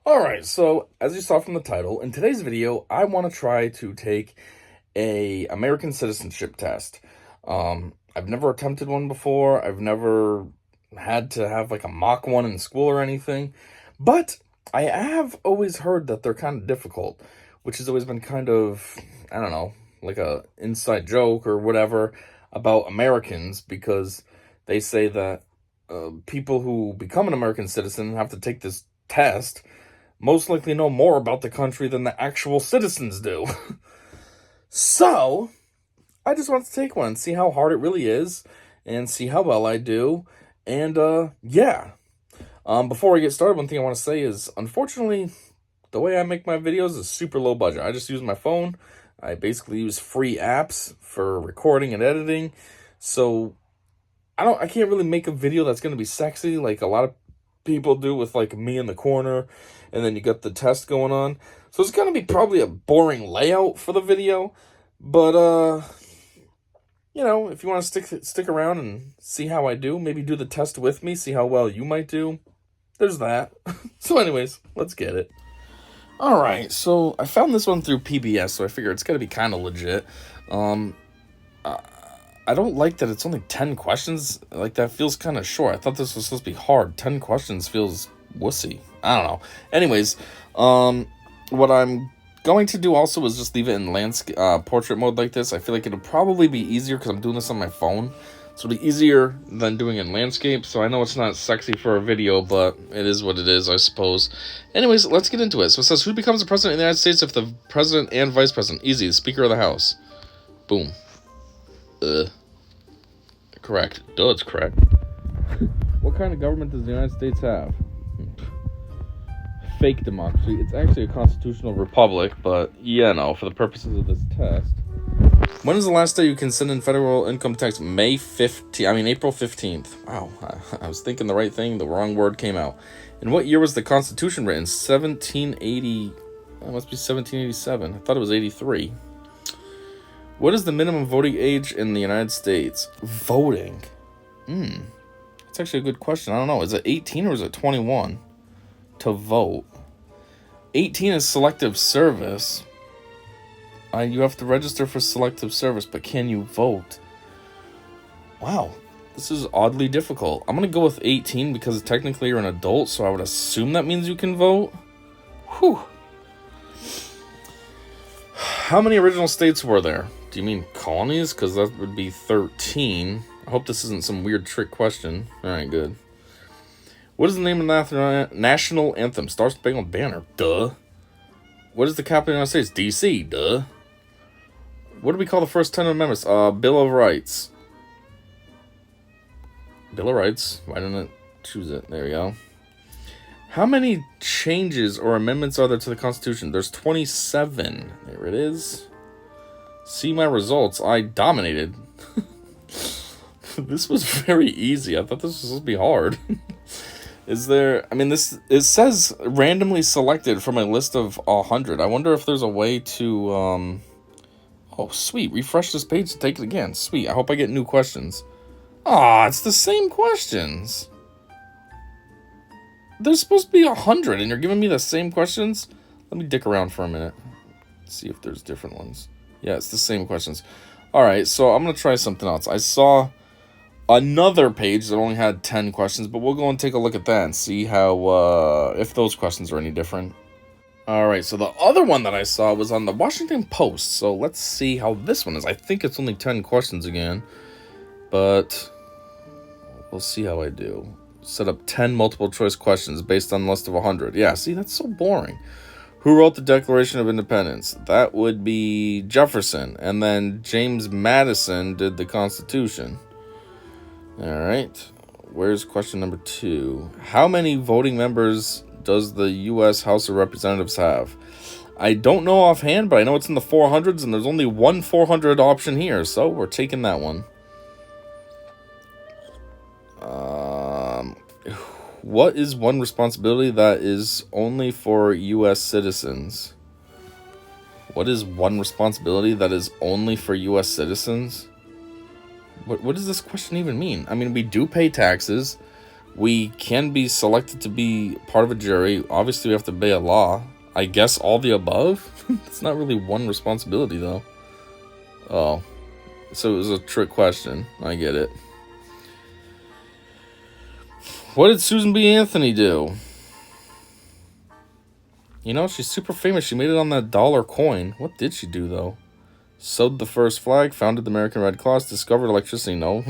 Alright, so as you saw from the title, in today's video, I want to try to take a American citizenship test. I've never attempted one before. I've never had to have like a mock one in school or anything. But I have always heard that they're kind of difficult, which has always been kind of, I don't know, like a inside joke or whatever about Americans, because they say that people who become an American citizen have to take this test most likely know more about the country than the actual citizens do. So, I just want to take one and see how hard it really is, and see how well I do, and, yeah. Before I get started, one thing I want to say is, unfortunately, the way I make my videos is super low budget. I just use my phone. I basically use free apps for recording and editing, so I can't really make a video that's going to be sexy like a lot of people do with like me in the corner, and then you got the test going on. So it's gonna be probably a boring layout for the video, but you know, if you want to stick around and see how I do, maybe do the test with me, see how well you might do. There's that. So anyways, let's get it. All right, so I found this one through PBS, so I figure it's gotta be kind of legit. I don't like that it's only 10 questions. Like, that feels kind of short. I thought this was supposed to be hard. 10 questions feels wussy. I don't know. Anyways, what I'm going to do also is just leave it in landscape, portrait mode like this. I feel like it'll probably be easier because I'm doing this on my phone. So it'll be easier than doing it in landscape. So I know it's not sexy for a video, but it is what it is, I suppose. Anyways, let's get into it. So it says, who becomes the president of the United States if the president and vice president? Easy, the Speaker of the House. Boom. Correct. Duh, it's correct. What kind of government does the United States have? Fake democracy. It's actually a constitutional republic, but yeah, no, for the purposes of this test. When is the last day you can send in federal income tax? April 15th. Wow, I was thinking the right thing, the wrong word came out. In what year was the Constitution written? 1780. That must be 1787. I thought it was 83. What is the minimum voting age in the United States? Voting? That's actually a good question. I don't know. Is it 18 or is it 21 to vote? 18 is selective service. You have to register for selective service, but can you vote? Wow, this is oddly difficult. I'm going to go with 18 because technically you're an adult, so I would assume that means you can vote. Whew. How many original states were there? Do you mean colonies? Because that would be 13. I hope this isn't some weird trick question. Alright, good. What is the name of the national anthem? Star Spangled Banner. Duh. What is the capital of the United States? D.C. Duh. What do we call the first 10 amendments? Bill of Rights. Bill of Rights. Why didn't it choose it? There we go. How many changes or amendments are there to the Constitution? There's 27. There it is. See my results. I dominated. This was very easy. I thought this was supposed to be hard. It says randomly selected from a list of 100. I wonder if there's a way to, oh, sweet. Refresh this page to take it again. Sweet. I hope I get new questions. Aw, it's the same questions. There's supposed to be 100, and you're giving me the same questions? Let me dick around for a minute. See if there's different ones. Yeah, it's the same questions. Alright, so I'm going to try something else. I saw another page that only had 10 questions, but we'll go and take a look at that and see how, if those questions are any different. Alright, so the other one that I saw was on the Washington Post, so let's see how this one is. I think it's only 10 questions again, but we'll see how I do. Set up 10 multiple choice questions based on a list of 100. Yeah, see, that's so boring. Who wrote the Declaration of Independence? That would be Jefferson. And then James Madison did the Constitution. All right. Where's question number 2? How many voting members does the U.S. House of Representatives have? I don't know offhand, but I know it's in the 400s, and there's only one 400 option here, so we're taking that one. What is one responsibility that is only for U.S. citizens? What is one responsibility that is only for U.S. citizens? What does this question even mean? I mean, we do pay taxes. We can be selected to be part of a jury. Obviously, we have to obey a law. I guess all the above? It's not really one responsibility, though. Oh. So it was a trick question. I get it. What did Susan B. Anthony do? You know, she's super famous. She made it on that dollar coin. What did she do, though? Sewed the first flag, founded the American Red Cross, discovered electricity. No.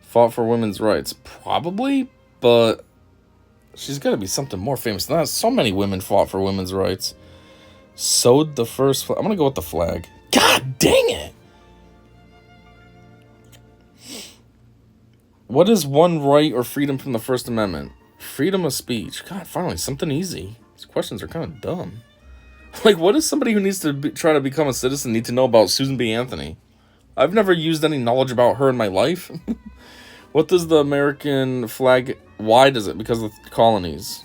Fought for women's rights. Probably, but she's got to be something more famous than that. So many women fought for women's rights. Sewed the first flag. I'm going to go with the flag. God dang it! What is one right or freedom from the First Amendment? Freedom of speech. God, finally, something easy. These questions are kind of dumb. Like, what does somebody who needs to try to become a citizen need to know about Susan B. Anthony? I've never used any knowledge about her in my life. What does the American flag... Why does it? Because of the colonies.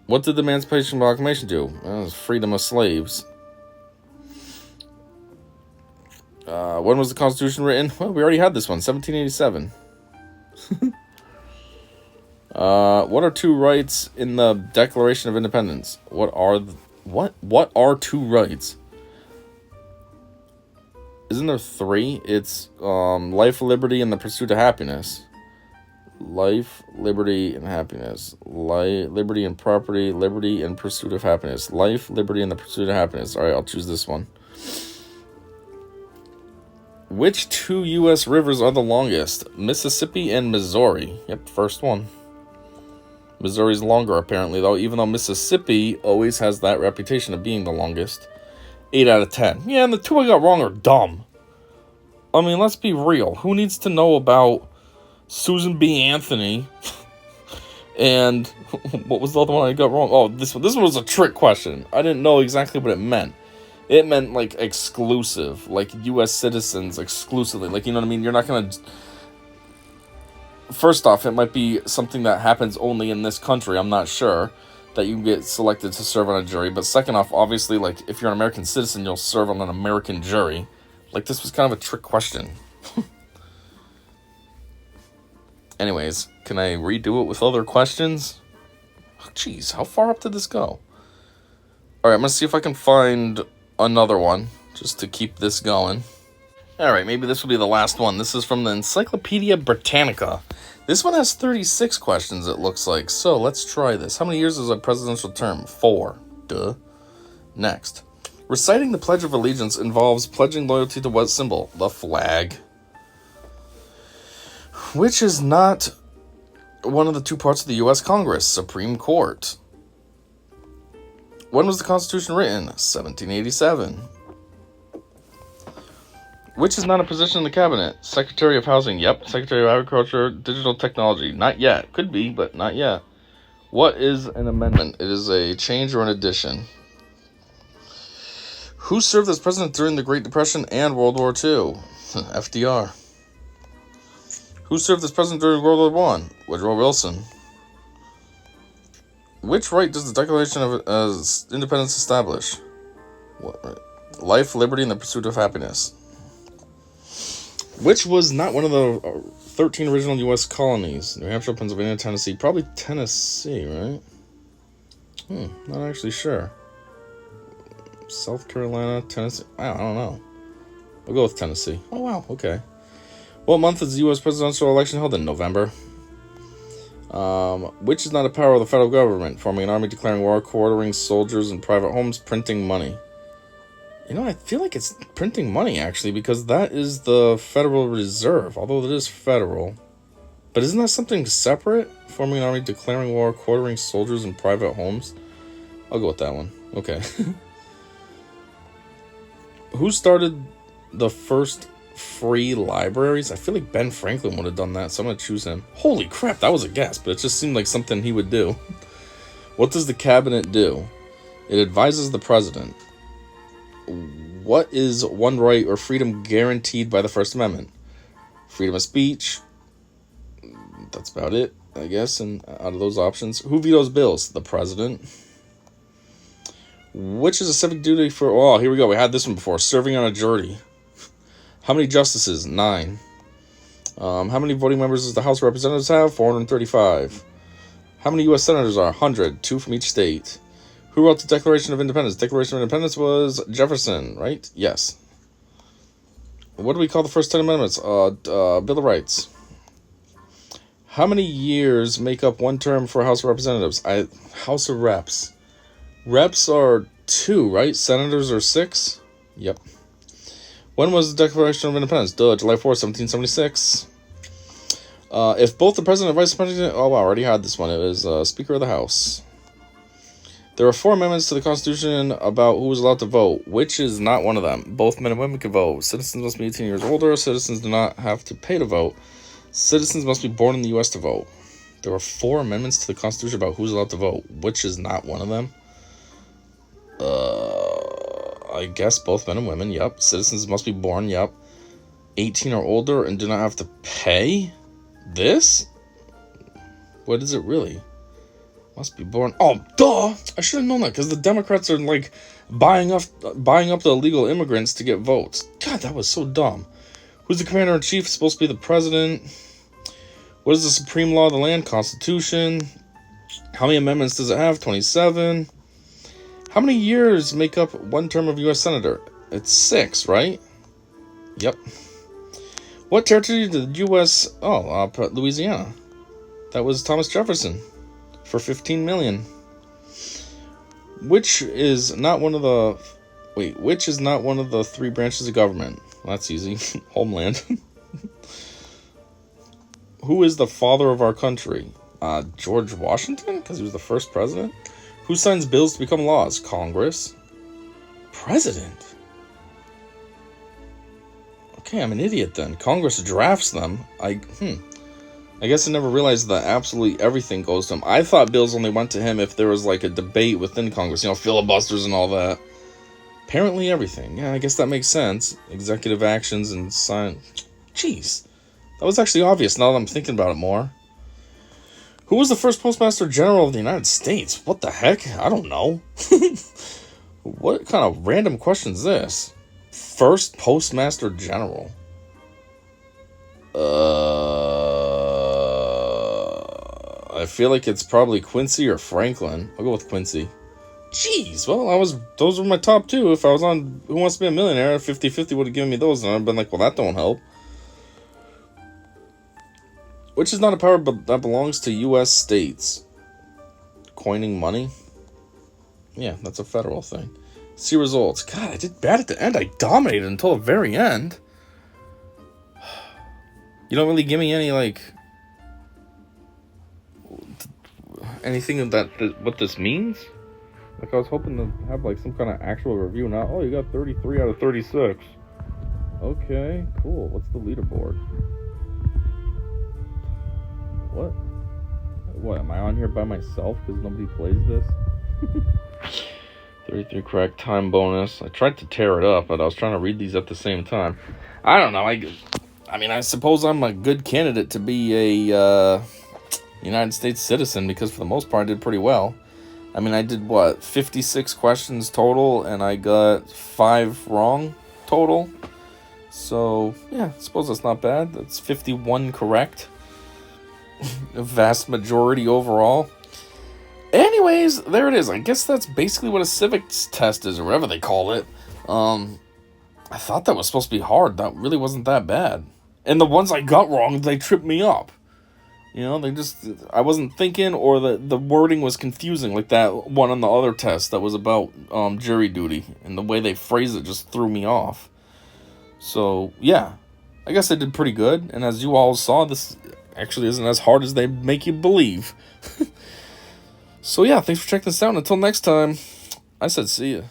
What did the Emancipation Proclamation do? Well, it was freedom of slaves. When was the Constitution written? Well, we already had this one, 1787. What are two rights in the Declaration of Independence? What are two rights? Isn't there three? It's life, liberty, and the pursuit of happiness. Life, liberty, and happiness. Liberty and property, liberty and pursuit of happiness. Life, liberty, and the pursuit of happiness. All right, I'll choose this one. Which two U.S. rivers are the longest? Mississippi and Missouri. Yep, first one. Missouri's longer, apparently, though, even though Mississippi always has that reputation of being the longest. 8 out of 10. Yeah, and the two I got wrong are dumb. I mean, let's be real. Who needs to know about Susan B. Anthony? And what was the other one I got wrong? Oh, this one was a trick question. I didn't know exactly what it meant. It meant, like, exclusive. Like, U.S. citizens exclusively. Like, you know what I mean? You're not going to... First off, it might be something that happens only in this country. I'm not sure that you can get selected to serve on a jury. But second off, obviously, like, if you're an American citizen, you'll serve on an American jury. Like, this was kind of a trick question. Anyways, can I redo it with other questions? Oh, jeez, how far up did this go? Alright, I'm going to see if I can find another one, just to keep this going. Alright, maybe this will be the last one. This is from the Encyclopedia Britannica. This one has 36 questions, it looks like. So, let's try this. How many years is a presidential term? 4. Duh. Next. Reciting the Pledge of Allegiance involves pledging loyalty to what symbol? The flag. Which is not one of the two parts of the U.S. Congress, Supreme Court. When was the Constitution written? 1787. Which is not a position in the cabinet? Secretary of Housing. Yep. Secretary of Agriculture. Digital Technology. Not yet. Could be, but not yet. What is an amendment? It is a change or an addition. Who served as president during the Great Depression and World War II? FDR. Who served as president during World War I? Woodrow Wilson. Which right does the Declaration of Independence establish? What right? Life, liberty, and the pursuit of happiness. Which was not one of the 13 original U.S. colonies? New Hampshire, Pennsylvania, Tennessee. Probably Tennessee, right? Not actually sure. South Carolina, Tennessee. I don't know. I'll go with Tennessee. Oh, wow. Okay. What month is the U.S. presidential election held? In November. Which is not a power of the federal government? Forming an army, declaring war, quartering soldiers in private homes, printing money. You know, I feel like it's printing money, actually, because that is the Federal Reserve, although it is federal. But isn't that something separate? Forming an army, declaring war, quartering soldiers in private homes? I'll go with that one. Okay. Who started the first free libraries? I feel like Ben Franklin would have done that, so I'm going to choose him. Holy crap, that was a guess, but it just seemed like something he would do. What does the cabinet do? It advises the president. What is one right or freedom guaranteed by the First Amendment? Freedom of speech. That's about it, I guess, and out of those options. Who vetoes bills? The president. Which is a civic duty for... Oh, here we go. We had this one before. Serving on a jury. How many justices? 9. How many voting members does the House of Representatives have? 435. How many U.S. senators are? 100, 2 from each state. Who wrote the Declaration of Independence? Declaration of Independence was Jefferson, right? Yes. What do we call the first 10 amendments? Bill of Rights. How many years make up one term for House of Representatives? House of Reps. Reps are 2, right? Senators are 6? Yep. When was the Declaration of Independence? July 4th, 1776. If both the president and vice president... Oh, wow, I already had this one. It was Speaker of the House. There are 4 amendments to the Constitution about who is allowed to vote. Which is not one of them? Both men and women can vote. Citizens must be 18 years older. Citizens do not have to pay to vote. Citizens must be born in the U.S. to vote. There are 4 amendments to the Constitution about who's allowed to vote. Which is not one of them? I guess both men and women, yep. Citizens must be born, yep. 18 or older and do not have to pay? This? What is it really? Must be born. Oh, duh! I should have known that, because the Democrats are, like, buying up the illegal immigrants to get votes. God, that was so dumb. Who's the commander-in-chief? Supposed to be the president. What is the supreme law of the land? Constitution. How many amendments does it have? 27. How many years make up one term of U.S. Senator? It's 6, right? Yep. What territory did the U.S. Louisiana. That was Thomas Jefferson for $15 million. Which is not one of the 3 branches of government? Well, that's easy. Homeland. Who is the father of our country? George Washington, because he was the first president. Who signs bills to become laws? Congress. President. Okay, I'm an idiot then. Congress drafts them. I guess I never realized that absolutely everything goes to him. I thought bills only went to him if there was like a debate within Congress, filibusters and all that. Apparently everything. Yeah, I guess that makes sense. Executive actions and sign. Jeez. That was actually obvious now that I'm thinking about it more. Who was the first Postmaster General of the United States? What the heck? I don't know. What kind of random question is this? First Postmaster General. I feel like it's probably Quincy or Franklin. I'll go with Quincy. Jeez, well, those were my top 2. If I was on Who Wants to Be a Millionaire, 50-50 would have given me those, and I'd been like, well, that don't help. Which is not a power that belongs to U.S. states. Coining money? Yeah, that's a federal thing. See results. God, I did bad at the end. I dominated until the very end. You don't really give me any, anything that what this means? Like, I was hoping to have, some kind of actual review. Now, you got 33 out of 36. Okay, cool. What's the leaderboard? What, am I on here by myself because nobody plays this? 33 correct, time bonus. I tried to tear it up, but I was trying to read these at the same time. I don't know. I suppose I'm a good candidate to be a United States citizen because for the most part I did pretty well. I did 56 questions total, and I got 5 wrong total. So, yeah, I suppose that's not bad. That's 51 correct. A vast majority overall. Anyways, there it is. I guess that's basically what a civics test is, or whatever they call it. I thought that was supposed to be hard. That really wasn't that bad. And the ones I got wrong, they tripped me up. I wasn't thinking, or the wording was confusing, like that one on the other test that was about jury duty, and the way they phrased it just threw me off. So, yeah, I guess I did pretty good, and as you all saw, this actually isn't as hard as they make you believe. So yeah, thanks for checking this out. Until next time, I said see ya.